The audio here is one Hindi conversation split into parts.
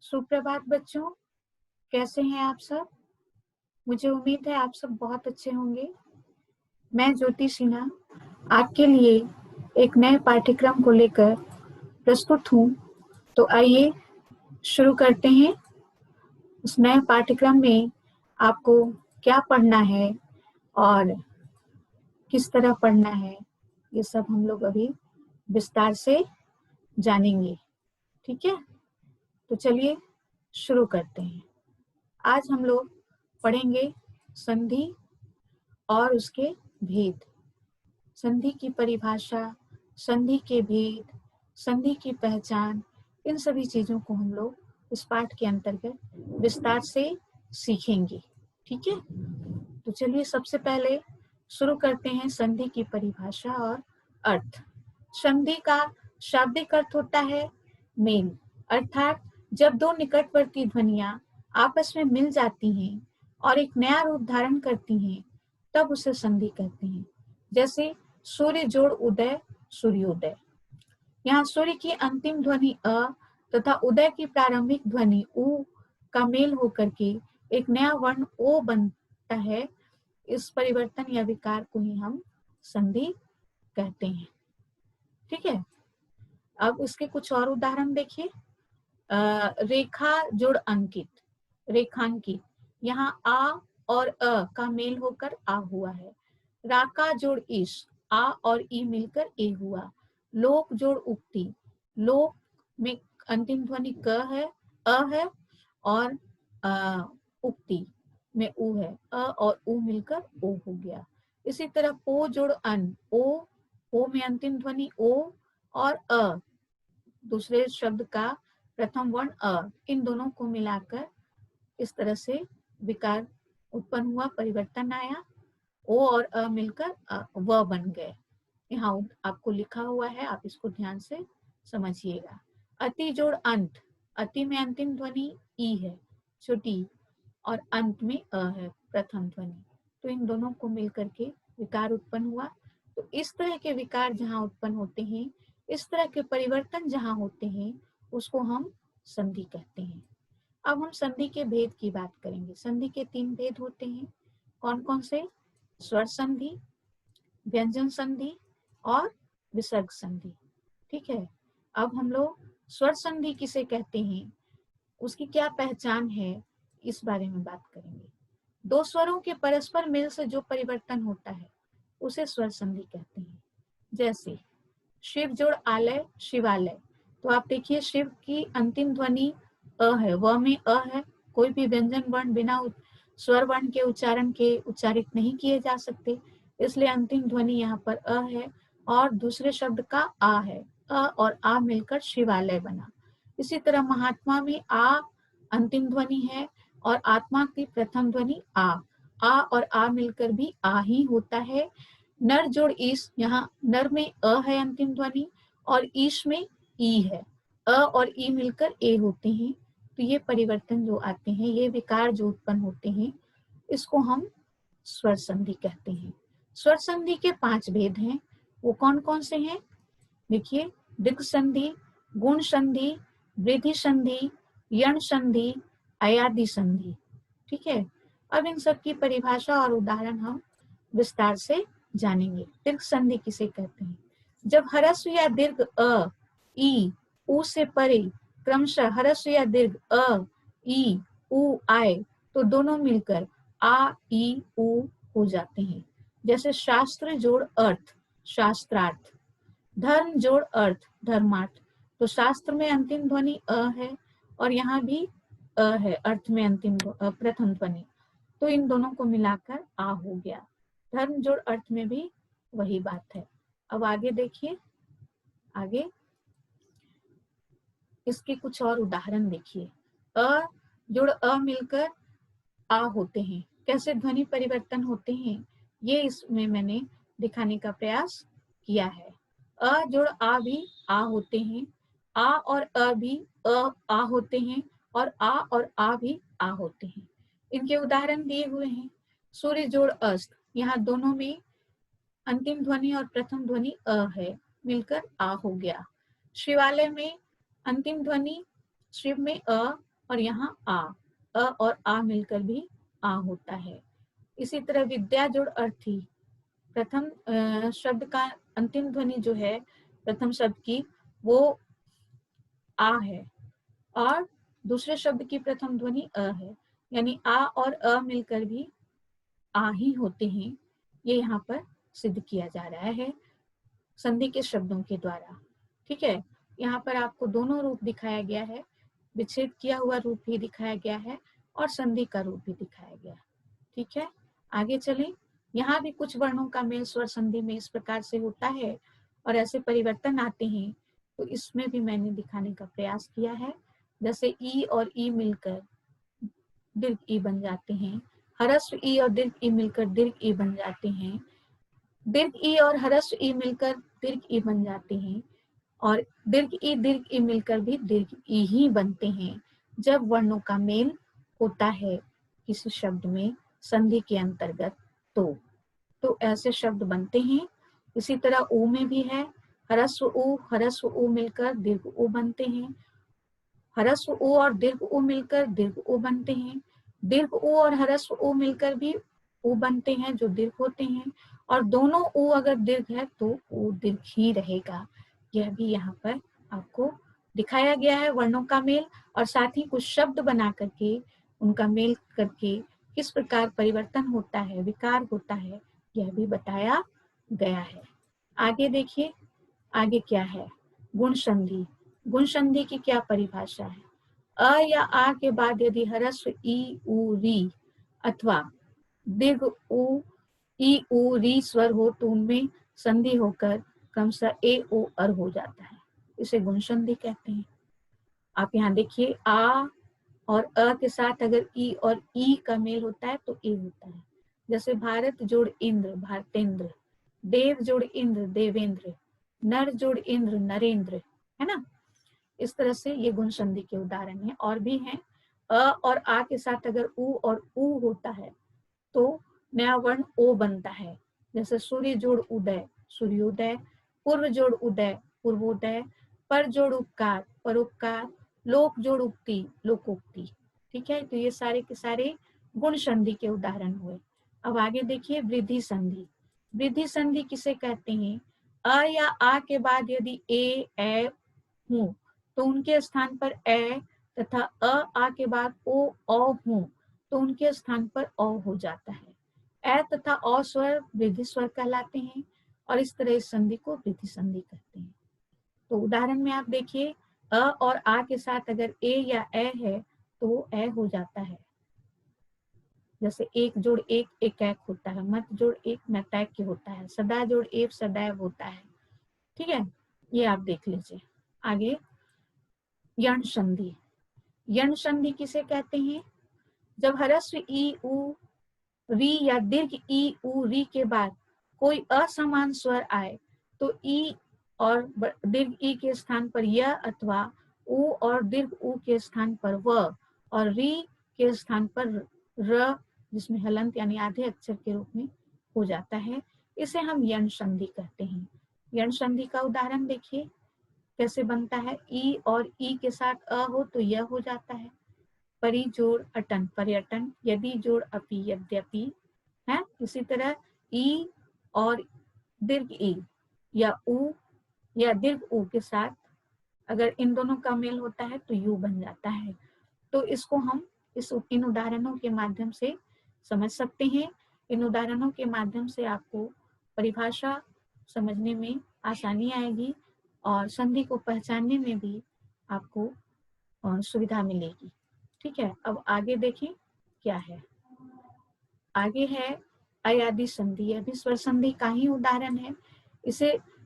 सुप्रभात बच्चों, कैसे हैं आप सब। मुझे उम्मीद है आप सब बहुत अच्छे होंगे। मैं ज्योति सिन्हा आपके लिए एक नए पाठ्यक्रम को लेकर प्रस्तुत हूँ। तो आइए शुरू करते हैं। उस नए पाठ्यक्रम में आपको क्या पढ़ना है और किस तरह पढ़ना है, ये सब हम लोग अभी विस्तार से जानेंगे। ठीक है, तो चलिए शुरू करते हैं। आज हम लोग पढ़ेंगे संधि और उसके भेद, संधि की परिभाषा, संधि के भेद, संधि की पहचान, इन सभी चीजों को हम लोग इस पाठ के अंतर्गत विस्तार से सीखेंगे। ठीक है, तो चलिए सबसे पहले शुरू करते हैं संधि की परिभाषा और अर्थ। संधि का शाब्दिक अर्थ होता है मेल, अर्थात जब दो निकटवर्ती ध्वनियां आपस में मिल जाती हैं और एक नया रूप धारण करती हैं, तब उसे संधि कहते हैं। जैसे सूर्य जोड़ उदय, सूर्योदय। यहाँ सूर्य की अंतिम ध्वनि अ तथा उदय की प्रारंभिक ध्वनि उ का मेल होकर के एक नया वर्ण ओ बनता है। इस परिवर्तन या विकार को ही हम संधि कहते हैं। ठीक है, अब इसके कुछ और उदाहरण देखिए। रेखा जोड़ अंकित, रेखांकित। यहाँ आ और अ का मेल होकर आ हुआ है। राका जोड़ इश, आ और ई मिलकर ए हुआ। लोक जोड़ उक्ति, लोक में अंतिम ध्वनि क है, अ है, और उक्ति में उ है, अ और उ मिलकर ओ हो गया। इसी तरह पो जोड़ अन, ओ में अंतिम ध्वनि ओ और अ, दूसरे शब्द का प्रथम वर्ण अ, इन दोनों को मिलाकर इस तरह से विकार उत्पन्न हुआ, परिवर्तन आया। ओ और अ मिलकर व बन गए। यहाँ आपको लिखा हुआ है, आप इसको ध्यान से समझिएगा। अति जोड़ अंत, अति में अंतिम ध्वनि ई है, छोटी, और अंत में अ है, प्रथम ध्वनि। तो इन दोनों को मिलकर के विकार उत्पन्न हुआ। तो इस तरह के विकार जहाँ उत्पन्न होते हैं, इस तरह के परिवर्तन जहाँ होते हैं, उसको हम संधि कहते हैं। अब हम संधि के भेद की बात करेंगे। संधि के 3 भेद होते हैं। कौन कौन से? स्वर संधि, व्यंजन संधि और विसर्ग संधि। ठीक है, अब हम लोग स्वर संधि किसे कहते हैं, उसकी क्या पहचान है, इस बारे में बात करेंगे। दो स्वरों के परस्पर मेल से जो परिवर्तन होता है उसे स्वर संधि कहते हैं। जैसे शिव जोड़ आलय, शिवालय। तो आप देखिए, शिव की अंतिम ध्वनि अ है, व में अ है। कोई भी व्यंजन वर्ण बिना स्वर वर्ण के उच्चारण के उच्चारित नहीं किए जा सकते, इसलिए अंतिम ध्वनि यहाँ पर अ है और दूसरे शब्द का आ है। अ और आ मिलकर शिवालय बना। इसी तरह महात्मा में आ अंतिम ध्वनि है और आत्मा की प्रथम ध्वनि आ और आ मिलकर भी आ ही होता है। नर जोड़ ईश, यहाँ नर में अ है अंतिम ध्वनि और ईश में ई है, अ और ई मिलकर ए होते हैं। तो ये परिवर्तन जो आते हैं, ये विकार जो उत्पन्न होते हैं, इसको हम स्वर संधि कहते हैं। स्वर संधि के 5 भेद हैं। वो कौन कौन से हैं? देखिए, दिग् संधि, गुण संधि, वृद्धि संधि, यण संधि, अयादि संधि। ठीक है, अब इन सब की परिभाषा और उदाहरण हम विस्तार से जानेंगे। दीर्घ संधि किसे कहते हैं? जब ह्रस्व या दीर्घ अ, ई, उ से परे क्रमशः ह्रस्व या दीर्घ अ, ई, उ आए तो दोनों मिलकर आ, ई, उ हो जाते हैं। जैसे शास्त्र जोड़ अर्थ, शास्त्रार्थ। धर्म जोड़ अर्थ, धर्मार्थ। तो शास्त्र में अंतिम ध्वनि अ है और यहाँ भी अ है, अर्थ में अंतिम प्रथम ध्वनि। तो इन दोनों को मिलाकर आ हो गया। धर्म जोड़ अर्थ में भी वही बात है। अब आगे देखिए, आगे इसके कुछ और उदाहरण देखिए। अ जोड़ अ मिलकर आ होते हैं। कैसे ध्वनि परिवर्तन होते हैं, ये इसमें मैंने दिखाने का प्रयास किया है। अ जोड़ आ भी आ होते हैं, आ और अ भी आ होते हैं, और आ भी आ होते हैं। इनके उदाहरण दिए हुए हैं। सूर्य जोड़ अस्त, यहाँ दोनों में अंतिम ध्वनि और प्रथम ध्वनि अ है, मिलकर आ हो गया। शिवालय में अंतिम ध्वनि शिव में अ और यहाँ अ और आ मिलकर भी आ होता है। इसी तरह विद्या जोड़ अर्थी, प्रथम शब्द का अंतिम ध्वनि जो है प्रथम शब्द की वो आ है और दूसरे शब्द की प्रथम ध्वनि अ है, यानी आ और अ मिलकर भी आ ही होते हैं। ये यहाँ पर सिद्ध किया जा रहा है संधि के शब्दों के द्वारा। ठीक है, यहाँ पर आपको दोनों रूप दिखाया गया है, विच्छेद किया हुआ रूप भी दिखाया गया है और संधि का रूप भी दिखाया गया। ठीक है, आगे चलें। यहाँ भी कुछ वर्णों का मेल स्वर संधि में इस प्रकार से होता है और ऐसे परिवर्तन आते हैं, तो इसमें भी मैंने दिखाने का प्रयास किया है। जैसे ई और ई मिलकर दीर्घ ई बन जाते हैं, ह्रस्व ई और दीर्घ ई मिलकर दीर्घ ई बन जाते हैं, दीर्घ ई और ह्रस्व ई मिलकर दीर्घ ई बन जाते हैं और दीर्घ ई मिलकर भी दीर्घ ई ही बनते हैं जब वर्णों का मेल होता है किसी शब्द में संधि के अंतर्गत। तो ऐसे शब्द बनते हैं। इसी तरह ऊ में भी है, ह्रस्व ऊ मिलकर दीर्घ ऊ बनते हैं, ह्रस्व ऊ और दीर्घ ऊ मिलकर दीर्घ ऊ बनते हैं, दीर्घ ऊ और ह्रस्व ऊ मिलकर भी ऊ बनते हैं जो दीर्घ होते हैं, और दोनों ऊ अगर दीर्घ है तो ऊ दीर्घ ही रहेगा। यह भी यहाँ पर आपको दिखाया गया है वर्णों का मेल, और साथ ही कुछ शब्द बना करके उनका मेल करके किस प्रकार परिवर्तन होता है, विकार होता है, यह भी बताया गया है। आगे देखिए, आगे क्या है, गुण संधि। गुण संधि की क्या परिभाषा है? अ या आ के बाद यदि ह्रस्व ई उ री अथवा दीर्घ उ ई उ री स्वर हो तो उनमें संधि होकर क्रमशः ए ओ अर हो जाता है, इसे गुण संधि कहते हैं। आप यहाँ देखिए, आ और अ के साथ अगर ई और ई का मेल होता है तो ए होता है। जैसे भारत जोड़ इंद्र भारतेंद्र, देव जोड़ इंद्र देवेंद्र, नर जोड़ इंद्र नरेंद्र, है ना। इस तरह से ये गुण संधि के उदाहरण हैं। और भी हैं, अ और आ के साथ अगर उ और उ होता है तो नया वर्ण ओ बनता है। जैसे सूर्य जोड़ उदय सूर्योदय, पूर्व जोड़ उदय पूर्वोदय, पर जोड़ उपकार परोपकार, लोक जोड़ उक्ति लोकोक्ति। ठीक है, तो ये सारे के सारे गुण संधि के उदाहरण हुए। अब आगे देखिए, वृद्धि संधि। वृद्धि संधि किसे कहते हैं? अ या आ के बाद यदि ए हूं तो उनके स्थान पर ए, तथा अ आ के बाद ओ हूं तो उनके स्थान पर अ हो जाता है। ए तथा अ स्वर वृद्धि स्वर कहलाते हैं और इस तरह इस संधि को वृद्धि संधि कहते हैं। तो उदाहरण में आप देखिए, अ और आ के साथ अगर ए या ए है तो वो ए हो जाता है। जैसे एक जोड़ एक एक होता है, मत जोड़ एक मतैक्य होता है, सदा जोड़ एक सदैव होता है। ठीक है, ये आप देख लीजिए। आगे यण संधि। यण संधि किसे कहते हैं? जब ह्रस्व ई उ री या दीर्घ ई उ री के बाद कोई असमान स्वर आए तो ई और दीर्घ ई के स्थान पर य अथवा उ और दीर्घ उ के स्थान पर व और री के स्थान पर र, जिसमें हलंत यानी आधे अक्षर के रूप में हो जाता है, इसे हम यण संधि कहते हैं। यण संधि का उदाहरण देखिए कैसे बनता है। ई और ई के साथ अ हो तो यह हो जाता है। परि जोड़ अटन पर्यटन, यदि जोड़ अपि यद्यपि, है। इसी तरह ई और दीर्घ ई या उ या दीर्घ उ के साथ अगर इन दोनों का मेल होता है तो यू बन जाता है। तो इसको हम इन उदाहरणों के माध्यम से समझ सकते हैं। इन उदाहरणों के माध्यम से आपको परिभाषा समझने में आसानी आएगी और संधि को पहचानने में भी आपको सुविधा मिलेगी। ठीक है, अब आगे देखें क्या है। आगे है अयादि संधि। यह भी स्वर संधि का ही उदाहरण है।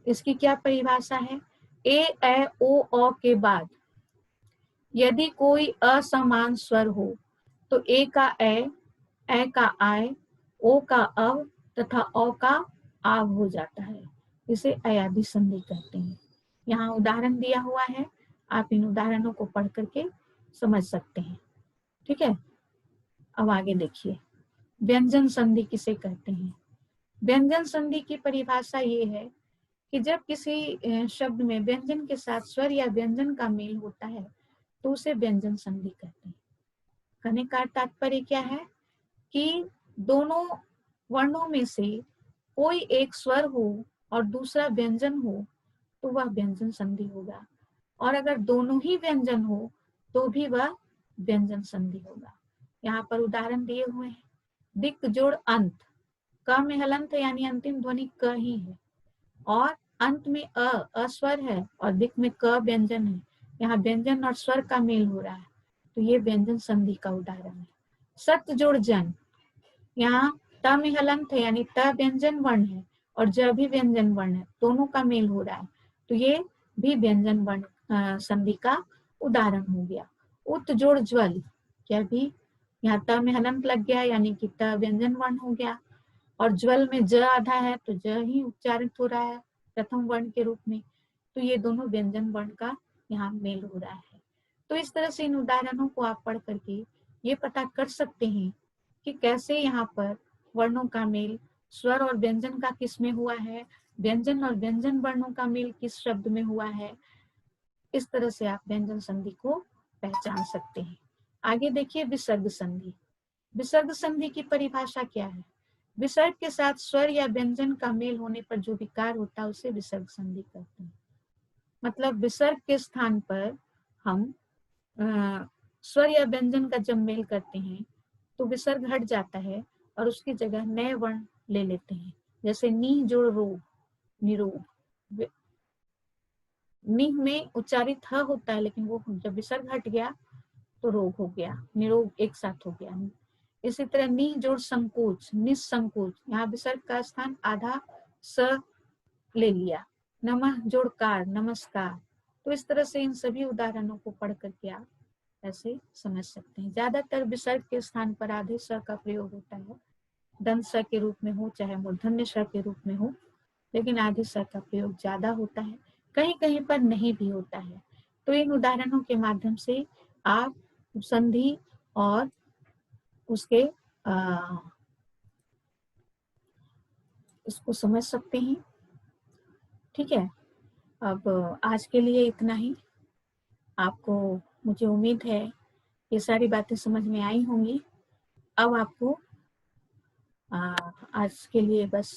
इसकी क्या परिभाषा है? ए ओ के बाद यदि कोई असमान स्वर हो तो ए का ए का आय, ओ का अव तथा औ का आव हो जाता है। इसे अयादि संधि कहते हैं। यहाँ उदाहरण दिया हुआ है, आप इन उदाहरणों को पढ़ करके समझ सकते हैं। ठीक है, अब आगे देखिए, व्यंजन संधि किसे कहते हैं? व्यंजन संधि की परिभाषा ये है कि जब किसी शब्द में व्यंजन के साथ स्वर या व्यंजन का मेल होता है तो उसे व्यंजन संधि कहते हैं। कहने का तात्पर्य क्या है कि दोनों वर्णों में से कोई एक स्वर हो और दूसरा व्यंजन हो तो वह व्यंजन संधि होगा, और अगर दोनों ही व्यंजन हो तो भी वह व्यंजन संधि होगा। यहाँ पर उदाहरण दिए हुए हैं। दिक जोड़ अंत, क में हलंत यानी अंतिम ध्वनि क ही है, और अंत में अस्वर है और दिक में क व्यंजन है। यहाँ व्यंजन और स्वर का मेल हो रहा है, तो ये व्यंजन संधि का उदाहरण है। सत जोड़ जन, यहाँ त में हलंत है यानी त व्यंजन वर्ण है और ज भी व्यंजन वर्ण है, दोनों का मेल हो रहा है, तो ये भी व्यंजन वर्ण संधि का उदाहरण हो गया। उत जोड़ ज्वल, यह भी यहाँ त में हलंत लग गया यानी कि त व्यंजन वर्ण हो गया, और ज्वल में ज आधा है तो ज ही उच्चारित हो रहा है प्रथम वर्ण के रूप में, तो ये दोनों व्यंजन वर्ण का यहाँ मेल हो रहा है। तो इस तरह से इन उदाहरणों को आप पढ़ करके ये पता कर सकते हैं कि कैसे यहाँ पर वर्णों का मेल स्वर और व्यंजन का किस में हुआ है, व्यंजन और व्यंजन वर्णों का मेल किस शब्द में हुआ है। इस तरह से आप व्यंजन संधि को पहचान सकते हैं। आगे देखिए विसर्ग संधि। विसर्ग संधि की परिभाषा क्या है? विसर्ग के साथ स्वर या व्यंजन का मेल होने पर जो विकार होता है उसे विसर्ग संधि कहते हैं। मतलब विसर्ग के स्थान पर हम स्वर या व्यंजन का जब मेल करते हैं तो विसर्ग हट जाता है और उसकी जगह नए वर्ण ले लेते हैं। जैसे नी जोड़ रोग, निरोग। निह में उच्चारित ह होता है, लेकिन वो जब विसर्ग हट गया तो रोग हो गया, निरोग एक साथ हो गया। इसी तरह नी जोड़ संकोच, निसंकोच, यहाँ विसर्ग का स्थान आधा स ले लिया। नमः जोड़ कार, नमस्कार। तो इस तरह से इन सभी उदाहरणों को पढ़ करके आप ऐसे समझ सकते हैं। ज्यादातर विसर्ग के स्थान पर आधे स का प्रयोग होता है, दंत स के रूप में हो चाहे मूर्धन्य स के रूप में हो, लेकिन आधे स का प्रयोग ज्यादा होता है, कहीं कहीं पर नहीं भी होता है। तो इन उदाहरणों के माध्यम से आप संधि और उसके इसको समझ सकते हैं। ठीक है, अब आज के लिए इतना ही। आपको, मुझे उम्मीद है ये सारी बातें समझ में आई होंगी। अब आपको आज के लिए बस